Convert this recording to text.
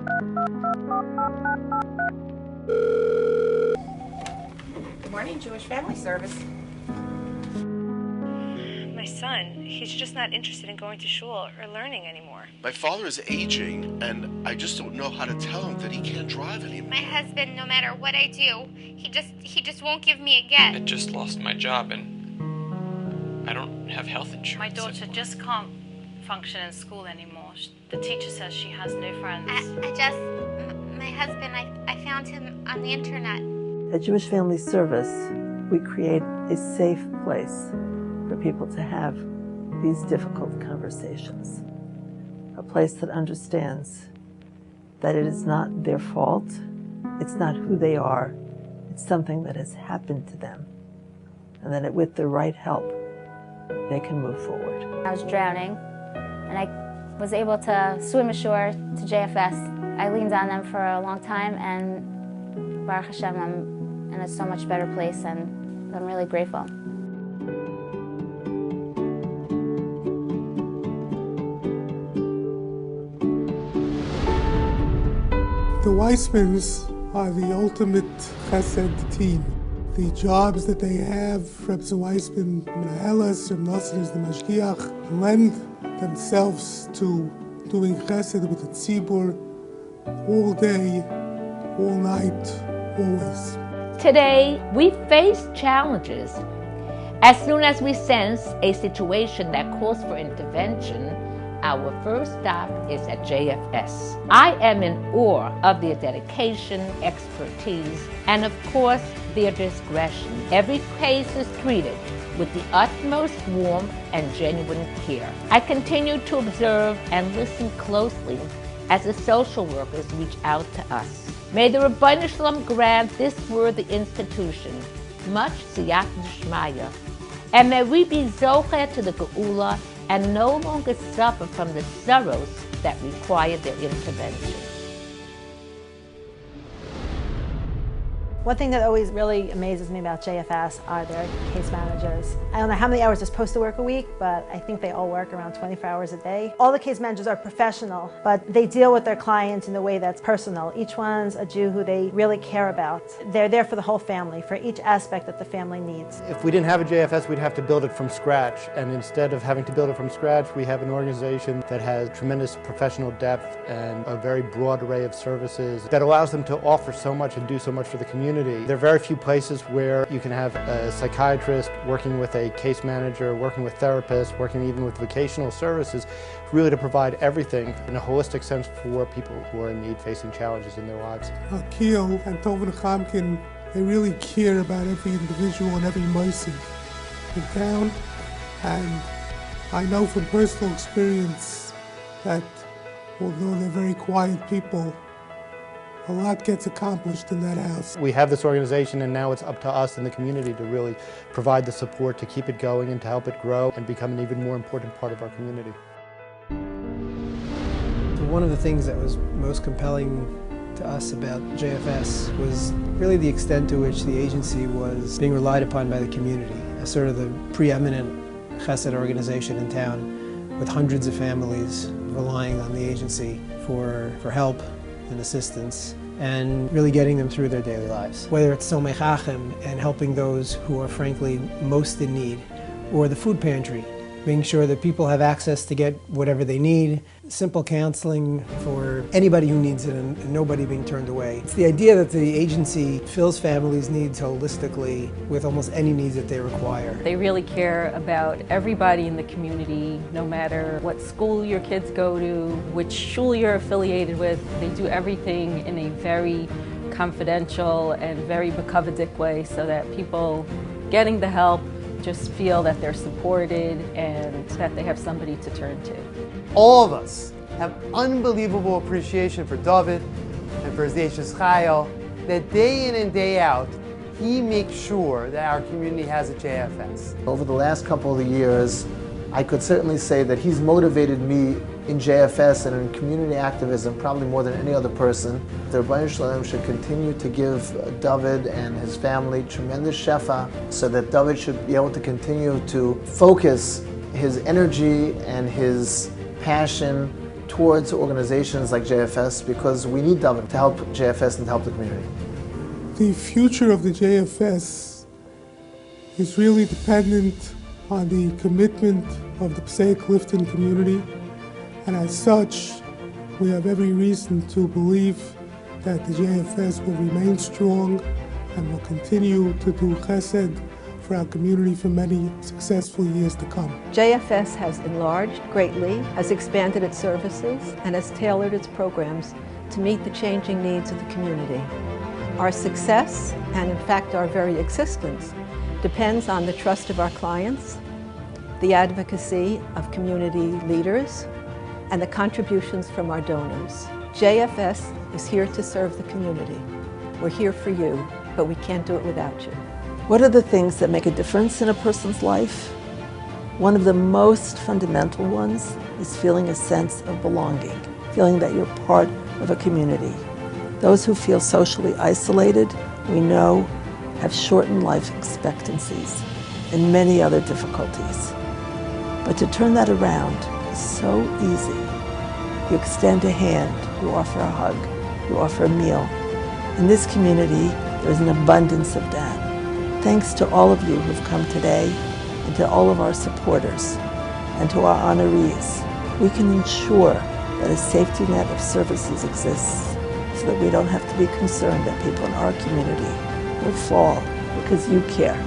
Good morning, Jewish Family Service. My son, he's just not interested in going to shul or learning anymore. My father is aging, and I just don't know how to tell him that he can't drive anymore. My husband, no matter what I do, he just won't give me a get. I just lost my job, and I don't have health insurance. My daughter just can't function in school anymore. The teacher says she has no friends. My husband, I found him on the internet. At Jewish Family Service, we create a safe place for people to have these difficult conversations. A place that understands that it is not their fault, it's not who they are, it's something that has happened to them, and that with the right help, they can move forward. I was drowning, and I was able to swim ashore to JFS. I leaned on them for a long time, and Baruch Hashem, I'm in a so much better place, and I'm really grateful. The Weissmans are the ultimate chesed team. The jobs that they have, Rebbetzin Weissman, Menahelas, Reb Nosson is the Mashgiach, lend themselves to doing chesed with the tzibur all day, all night, always. Today, we face challenges. As soon as we sense a situation that calls for intervention, our first stop is at JFS. I am in awe of their dedication, expertise, and of course, their discretion. Every case is treated with the utmost warmth and genuine care. I continue to observe and listen closely as the social workers reach out to us. May the Rebbeinu Shalom grant this worthy institution much siyat d'shmaya, and may we be zocher to the geula and no longer suffer from the sorrows that require their intervention. One thing that always really amazes me about JFS are their case managers. I don't know how many hours they're supposed to work a week, but I think they all work around 24 hours a day. All the case managers are professional, but they deal with their clients in a way that's personal. Each one's a Jew who they really care about. They're there for the whole family, for each aspect that the family needs. If we didn't have a JFS, we'd have to build it from scratch. And instead of having to build it from scratch, we have an organization that has tremendous professional depth and a very broad array of services that allows them to offer so much and do so much for the community. There are very few places where you can have a psychiatrist working with a case manager, working with therapists, working even with vocational services, really to provide everything in a holistic sense for people who are in need, facing challenges in their lives. Malkiel and Dovid Nechamkin, they really care about every individual and every mercy in town, and I know from personal experience that although they're very quiet people, a lot gets accomplished in that house. We have this organization, and now it's up to us in the community to really provide the support to keep it going and to help it grow and become an even more important part of our community. One of the things that was most compelling to us about JFS was really the extent to which the agency was being relied upon by the community as sort of the preeminent chesed organization in town, with hundreds of families relying on the agency for help and assistance, and really getting them through their daily lives. Whether it's Somei Chacham and helping those who are frankly most in need, or the food pantry, making sure that people have access to get whatever they need, simple counseling for anybody who needs it and nobody being turned away. It's the idea that the agency fills families' needs holistically with almost any needs that they require. They really care about everybody in the community, no matter what school your kids go to, which shul you're affiliated with. They do everything in a very confidential and very bekavadik way so that people getting the help just feel that they're supported and that they have somebody to turn to. All of us have unbelievable appreciation for Dovid and for his Eishes Chayil, that day in and day out, he makes sure that our community has a JFS. Over the last couple of years, I could certainly say that he's motivated me in JFS and in community activism probably more than any other person. The Rebbeinu Shalom should continue to give Dovid and his family tremendous shefa so that Dovid should be able to continue to focus his energy and his passion towards organizations like JFS because we need Dovid to help JFS and to help the community. The future of the JFS is really dependent on the commitment of the Passaic Clifton community, and as such, we have every reason to believe that the JFS will remain strong and will continue to do chesed for our community for many successful years to come. JFS has enlarged greatly, has expanded its services, and has tailored its programs to meet the changing needs of the community. Our success, and in fact our very existence, depends on the trust of our clients, the advocacy of community leaders, and the contributions from our donors. JFS is here to serve the community. We're here for you, but we can't do it without you. What are the things that make a difference in a person's life? One of the most fundamental ones is feeling a sense of belonging, feeling that you're part of a community. Those who feel socially isolated, we know, have shortened life expectancies and many other difficulties. But to turn that around is so easy. You extend a hand, you offer a hug, you offer a meal. In this community, there is an abundance of that. Thanks to all of you who've come today, and to all of our supporters, and to our honorees, we can ensure that a safety net of services exists so that we don't have to be concerned that people in our community will fall because you care.